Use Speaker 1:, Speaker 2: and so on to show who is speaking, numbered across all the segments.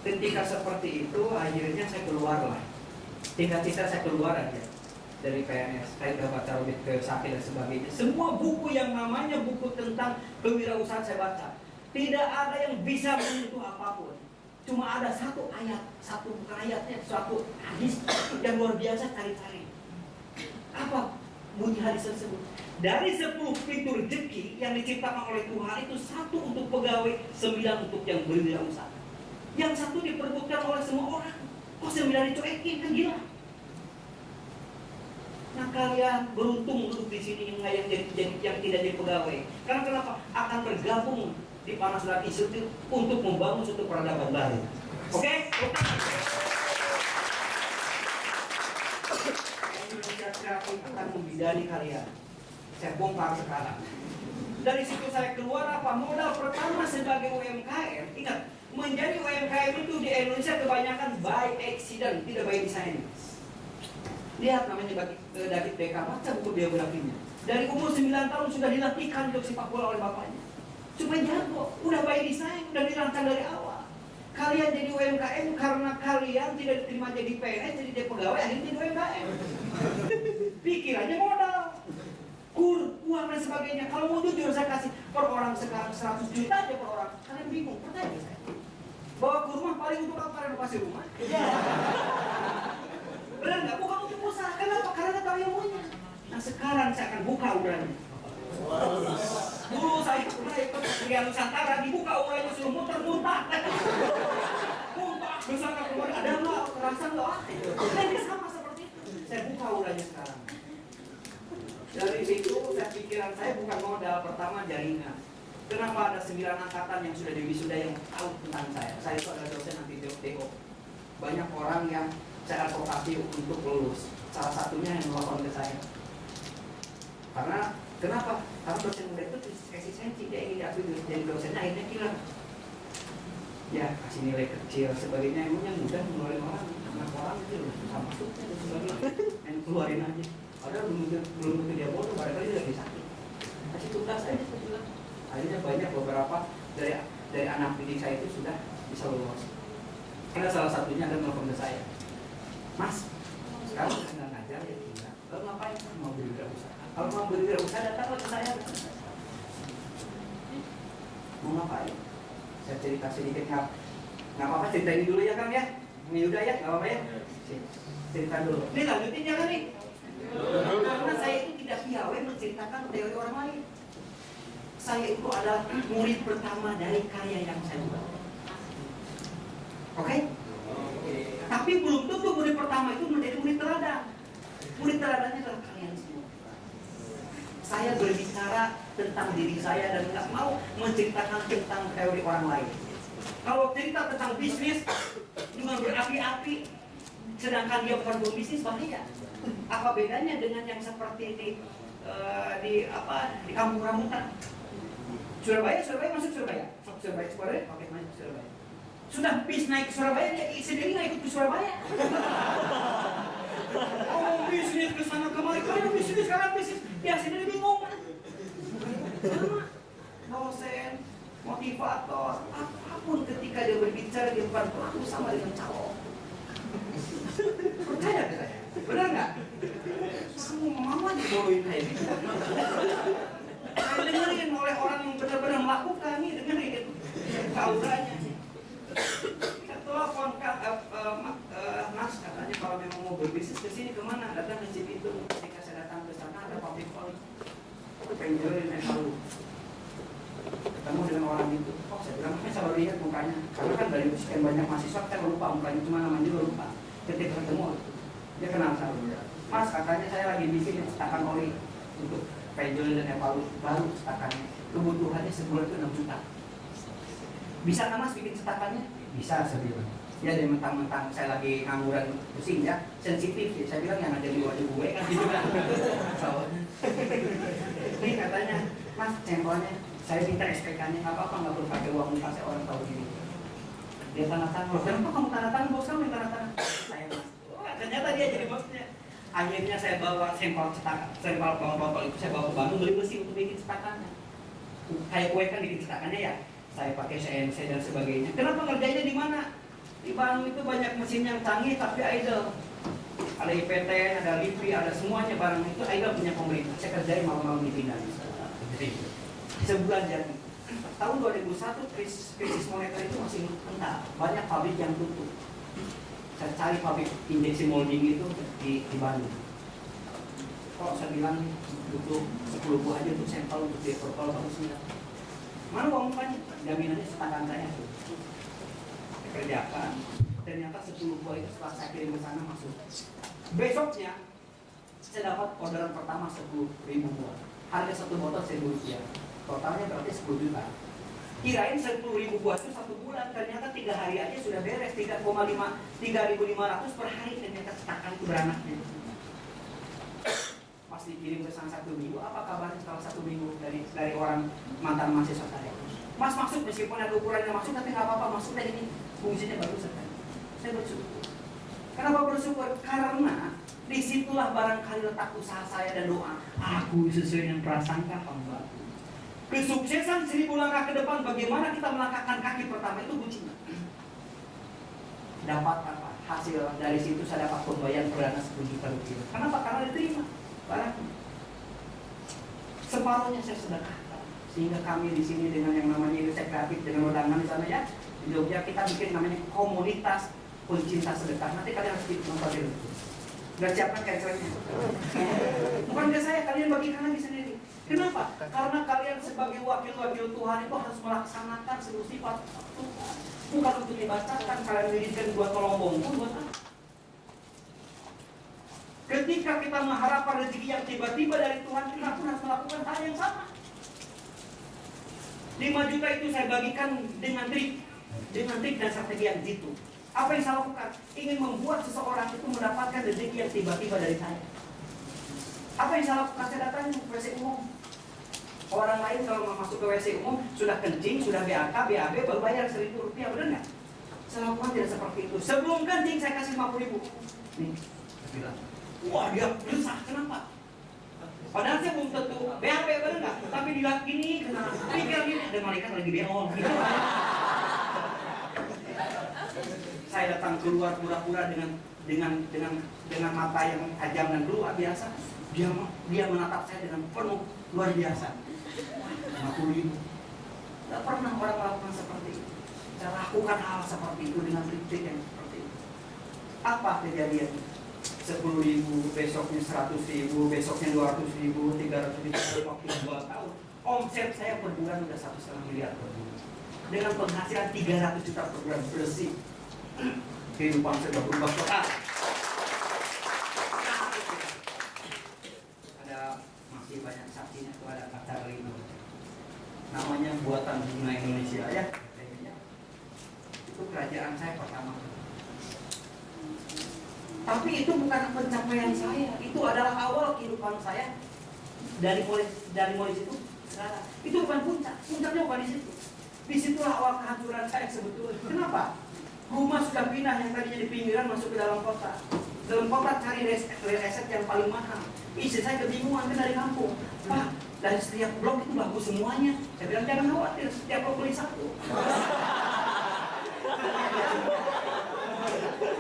Speaker 1: Ketika seperti itu, akhirnya saya keluar lah. Tingkat-tingkat saya keluar aja dari PNS. Saya baca Robert Kiyosaki dan sebagainya. Semua buku yang namanya buku tentang kewirausahaan saya baca. Tidak ada yang bisa menyentuh apapun. Cuma ada satu ayat, bukan ayatnya, suatu hadis yang luar biasa cari-cari. Apa bunyi hadis tersebut? Dari 10 pintu rezeki yang diciptakan oleh Tuhan itu 1 untuk pegawai, 9 untuk yang berwirausaha. Yang 1 diperebutkan oleh semua orang. Kok 9 dicuekin? Kan gila. Nah, kalian beruntung duduk di sini yang tidak jadi pegawai. Karena kenapa? Akan bergabung di Panas dan Institute untuk membangun suatu peradaban baru. Oke? Indonesia Kreatif akan membidani kalian. Saya bongkar sekarang. Dari situ saya keluar apa? Modal pertama sebagai UMKM. Ingat, menjadi UMKM itu di Indonesia kebanyakan by accident, tidak by design. Lihat namanya David Beckham, baca buku biografinya. Dari umur 9 tahun sudah dilatihkan untuk sepak bola oleh bapaknya. Supaya jago, udah by design, udah dirancang dari awal. Kalian jadi UMKM karena kalian tidak diterima jadi PNS, jadi pegawai, akhirnya jadi UMKM. Pikirannya modal, uang dan sebagainya. Kalau mau jujur saya kasih per orang sekarang 100 juta aja per orang. Kalian bingung, pertanyaan saya. Bawa ke rumah paling untuk apa? Renovasi rumah. Benar nggak? Bukan untuk usaha. Kenapa? Karena nggak tahu ilmunya. Nah sekarang saya akan buka uranya. Dulu saya pernah ikut Ria Nusantara, dibuka uranya suruh muter-muter. Muntah, besar keluar, ada nggak? Rasa nggak? Ini sama seperti itu. Saya buka uranya sekarang. Dari situ pikiran saya bukan modal, pertama jaringan. Kenapa ada 9 angkatan yang sudah diwisuda yang tahu tentang saya? Saya itu adalah dosen anti DO. Banyak orang yang saya advokasi untuk lulus. Salah satunya yang melapor ke saya. Karena kenapa? Karena dosen muda itu eksistensi, dia ingin diakui jadi dosennya, akhirnya hilang. Ya kasih nilai kecil sebagainya, emangnya mudah ngeluarin orang, anak orang itu susah masuknya dan sebagainya, yang keluarin aja. Padahal belum tentu dia bodoh, barangkali dia lagi sakit. Kasih tugas aja, saya bilang. Akhirnya banyak beberapa dari anak didik saya itu sudah bisa lulus. Ada salah satunya ada telepon ke saya, Mas, sekarang nggak ngajar ya tidak. Lalu ngapain? Mau berwirausaha. Kalau mau berwirausaha datanglah ke saya. Mau ngapain? Saya cerita sedikit, nggak apa-apa, ceritain dulu ya Kang ya. Ini udah ya, nggak apa-apa ya. Cerita dulu. Ini lanjutin ya kan nih? Karena saya itu tidak piawai menceritakan teori orang lain. Saya itu adalah murid pertama dari karya yang saya buat. Oke? Tapi belum tentu murid pertama itu menjadi murid teladan. Murid teladannya adalah kalian semua. Saya berbicara tentang diri saya dan nggak mau menceritakan tentang teori orang lain. Kalau cerita tentang bisnis dengan berapi-api, sedangkan dia bukan berbisnis, bahaya. Apa bedanya dengan yang seperti di kampung rambutan? Surabaya masuk Surabaya. Oke, masuk Surabaya. Sudah bis naik ke Surabaya, dia sendiri nggak ikut ke Surabaya. Oh, bisnis ke sana kemari, kalau bisnis sekarang bisnis, dia sendiri bingung. Sama, dosen, motivator, apapun ketika dia berbicara dia bukan pelaku sama dengan calon. Percaya ke saya? Benar nggak? Semua mama dibolehin kayak gitu. Saya dengerin oleh orang yang benar-benar melakukan ini, dengerin kauranya. Saya telepon Mas, katanya kalau memang mau berbisnis ke sini kemana? Datang ke Cibitung. Ketika saya datang ke sana ada pabrik oli. Aku pengen jualin Evalu. Ketemu dengan orang itu. Oh, saya bilang, saya baru lihat mukanya. Karena kan dari sekian banyak mahasiswa, saya lupa mukanya, cuma namanya juga lupa. Ketika ketemu, dia kenal saya. Mas, katanya saya lagi bikin cetakan oli untuk Penjualin dan Evalu baru cetakannya. Kebutuhannya sebulan itu 6 juta. Bisa nggak Mas bikin cetakannya? Bisa, saya bilang. Ya dari mentang-mentang saya lagi ngangguran pusing ya, sensitif ya. Saya bilang yang ada di wajah gue kan gitu kan. Ini katanya, Mas cengkolnya, saya minta SPK-nya, nggak apa-apa, nggak perlu pakai uang muka, saya orang tahu gini. Dia tanda tangan, loh kenapa kamu tanda tangan, bos kamu yang tanda tangan? Saya Mas. Ternyata dia jadi bosnya. Akhirnya saya bawa sampel botol itu, saya bawa ke Bandung beli mesin untuk bikin cetakannya. Kayak kue kan bikin cetakannya ya, saya pakai CNC dan sebagainya. Kenapa ngerjainnya di mana? Bandung itu banyak mesin yang canggih tapi idle. Ada IPTN, ada LIPI, ada semuanya barang itu idle punya pemerintah. Saya kerjain malam-malam di Pinang. Sebulan jadi. Tahun 2001 krisis moneter itu masih kental. Banyak pabrik yang tutup. Saya cari pabrik injeksi molding itu di Bandung. Kalau saya bilang butuh 10 buah aja untuk sampel untuk diprotokol bagusnya. Mana uang mukanya? Jaminannya setangan saya. Kerjakan. Ternyata 10 buah itu setelah saya kirim ke sana masuk. Besoknya saya dapat orderan pertama 10.000 buah. Harga satu botol Rp1.000. Totalnya berarti 10 juta. Kirain 10.000 buah itu 1 bulan. Ternyata 3 hari aja sudah beres. 3.500 per hari. Ternyata cetakan itu beranaknya. Pas dikirim ke sana 1 minggu, apa kabarnya setelah 1 minggu dari orang mantan mahasiswa saya? Mas masuk meskipun ada ukurannya masuk, tapi nggak apa-apa masuk dan ini fungsinya bagus sekali. Saya bersyukur. Kenapa bersyukur? Karena disitulah barangkali letak usaha saya dan doa. Aku sesuai dengan prasangka hamba. Kesuksesan 1000 langkah ke depan, bagaimana kita melangkahkan kaki pertama itu kuncinya. Dapat apa? Hasil dari situ saya dapat pembayaran perdana 10 juta rupiah. Kenapa? Karena diterima barang. Separuhnya saya sedekahkan. Sehingga kami di sini dengan yang namanya Indonesia Kreatif dengan undangan di sana ya, di Jogja kita bikin namanya komunitas pencinta sedekah. Nanti kalian harus nonton itu. Udah siapkan kayak-kayaknya. Bukan ke saya, kalian bagikan lagi sendiri. Kenapa? Karena kalian sebagai wakil-wakil Tuhan itu harus melaksanakan seluruh sifat Tuhan. Bukan untuk dibacakan, kalian dirikan buat tolong bongkong, buat apa? Ketika kita mengharapkan rezeki yang tiba-tiba dari Tuhan, kita pun harus melakukan hal yang sama. 5 juta itu saya bagikan dengan trik dan strategi yang jitu. Apa yang saya lakukan? Ingin membuat seseorang itu mendapatkan rezeki yang tiba-tiba dari saya. Apa yang saya lakukan? Saya datang ke WC umum. Orang lain kalau mau masuk ke WC umum sudah kencing, sudah BAK, BAB, baru bayar Rp1.000, benar nggak? Saya lakukan tidak seperti itu. Sebelum kencing saya kasih 50.000. Nih, saya bilang, wah dia resah, kenapa? Padahal saya belum tentu BAB, benar nggak? Tapi dilihat gini, pikir gini, ada malaikat lagi beol. Gitu. Saya datang keluar pura-pura dengan mata yang tajam dan keluar biasa. Dia menatap saya dengan penuh luar biasa. 50.000. Tidak pernah orang melakukan seperti itu. Saya lakukan hal seperti itu dengan trik yang seperti itu. Apa kejadian? 10.000, besoknya 100.000, besoknya 200.000, 300.000, waktu 2 tahun. Omset saya per bulan sudah 1,5 miliar per bulan. Dengan penghasilan 300 juta per bulan bersih. Kehidupan saya sudah berubah total. Ada masih banyak saksinya tuh, ada pacar ini. Namanya buatan bunga Indonesia ya. Itu kerajaan saya pertama. Tapi itu bukan pencapaian saya. Itu adalah awal kehidupan saya dari mulai situ sekarang. Itu bukan puncak. Puncaknya bukan di situ. Disitulah awal kehancuran saya sebetulnya. Kenapa? Rumah sudah pindah yang tadinya di pinggiran masuk ke dalam kota. Dalam kota cari real estate yang paling mahal. Istri saya kebingungan kan dari kampung. Pak, dari setiap blok itu bagus semuanya. Saya bilang jangan khawatir, setiap blok beli satu.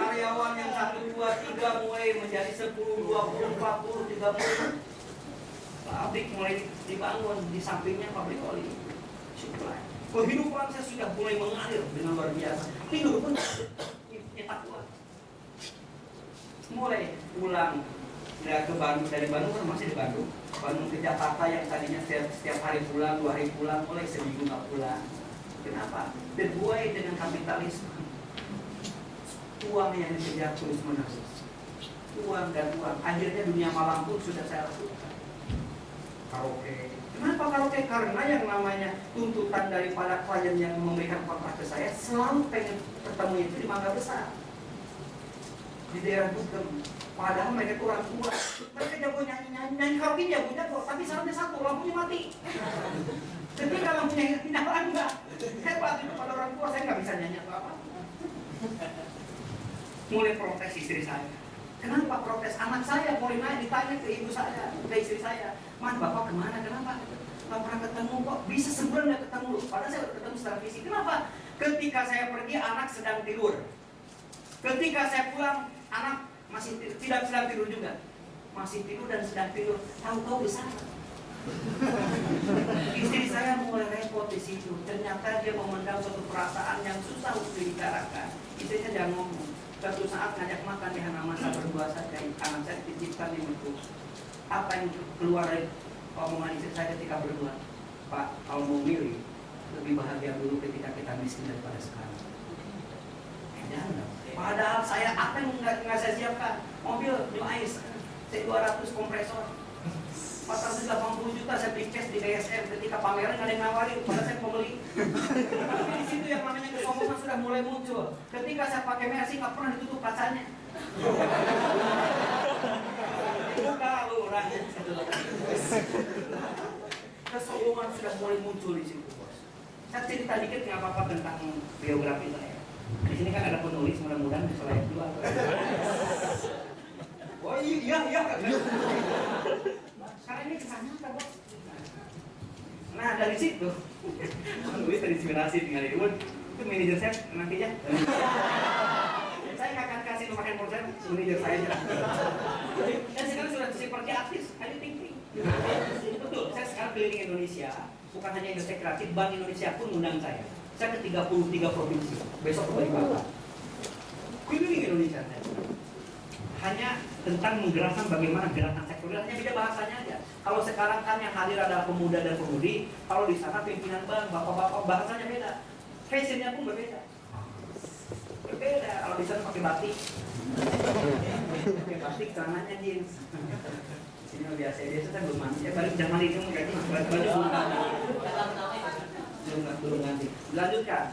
Speaker 1: Karyawan yang 1, 2, 3 mulai menjadi 10, 20, 40, 30. Pabrik mulai dibangun di sampingnya pabrik oli. Supply. Kehidupan saya sudah mulai mengalir dengan luar biasa. Tidur pun nyetak kuat. Mulai pulang ke Bandung, dari Bandung kan masih di Bandung. Bandung ke Jakarta yang tadinya setiap hari pulang, 2 hari pulang, mulai seminggu nggak pulang. Kenapa? Terbuai dengan kapitalisme. Uang yang dikejar terus menerus. Uang dan uang. Akhirnya dunia malam pun sudah saya lakukan. Karaoke. Kenapa karaoke? Karena yang namanya tuntutan daripada klien yang memberikan kontrak ke saya selalu pengen ketemu itu di Mangga Besar, di daerah Dugem. Padahal mereka kurang tua. Mereka jago nyanyi karaoke jago, tapi syaratnya satu, lampunya mati. Ketika lampunya nyala enggak, hebat itu pada orang tua, saya nggak bisa nyanyi apa-apa. Mulai protes istri saya. Kenapa protes? Anak saya mulai naik ditanya ke ibu saya, ke istri saya, "Man, bapak kemana? Kenapa? Nggak pernah ketemu kok. Bisa sebulan nggak ketemu." Padahal saya udah ketemu secara fisik. Kenapa? Ketika saya pergi, anak sedang tidur. Ketika saya pulang, anak masih tidak sedang tidur juga, masih tidur dan sedang tidur. Tahu-tahu besar. Istri saya mulai repot di situ. Ternyata dia memendam suatu perasaan yang susah untuk dibicarakan. Istrinya jangan ngomong. Suatu saat ngajak makan di halaman saya berdua saja. Anak saya dititipkan di muka. Apa yang keluar dari omongan istri saya ketika berdua? Pak, kalau mau milih, lebih bahagia dulu ketika kita miskin daripada sekarang. Jangan. Padahal saya apa yang nggak saya siapkan? Mobil New Ice, C200 kompresor. 480 juta saya beli cash di DSM. Ketika pameran nggak ada yang nawarin, padahal saya pembeli. Tapi di situ yang namanya kesombongan sudah mulai muncul. Ketika saya pakai Mercy nggak pernah ditutup kacanya. Buka lu orangnya. Kesombongan sudah mulai muncul di situ, bos. Saya cerita dikit nggak apa-apa tentang biografi saya. Di sini kan ada penulis, mudah-mudahan bisa layak dua. Oh iya. Sekarang ini kesannya apa, bos? Nah dari situ, penulis terinspirasi dengan itu manajer saya nantinya. Saya nggak akan kasih nomor handphone saya, manajer saya aja. Dan sekarang sudah seperti artis, ayo ting-ting. Betul, saya sekarang keliling Indonesia, bukan hanya Indonesia Kreatif, Bank Indonesia pun mengundang saya. Saya ke 33 provinsi, besok ke Balikpapan. Keliling Indonesia saya. Hanya tentang menggerakkan bagaimana gerakan sektor, hanya beda bahasanya aja. Kalau sekarang kan yang hadir adalah pemuda dan pemudi, kalau di sana pimpinan bank, bapak-bapak, bahasanya beda. Fashionnya pun berbeda. Berbeda, kalau di sana pakai batik. Pakai batik, celananya jeans. Ini biasa kan belum mandi. Balik jam mandi itu mungkin baju belum ganti. Lanjutkan.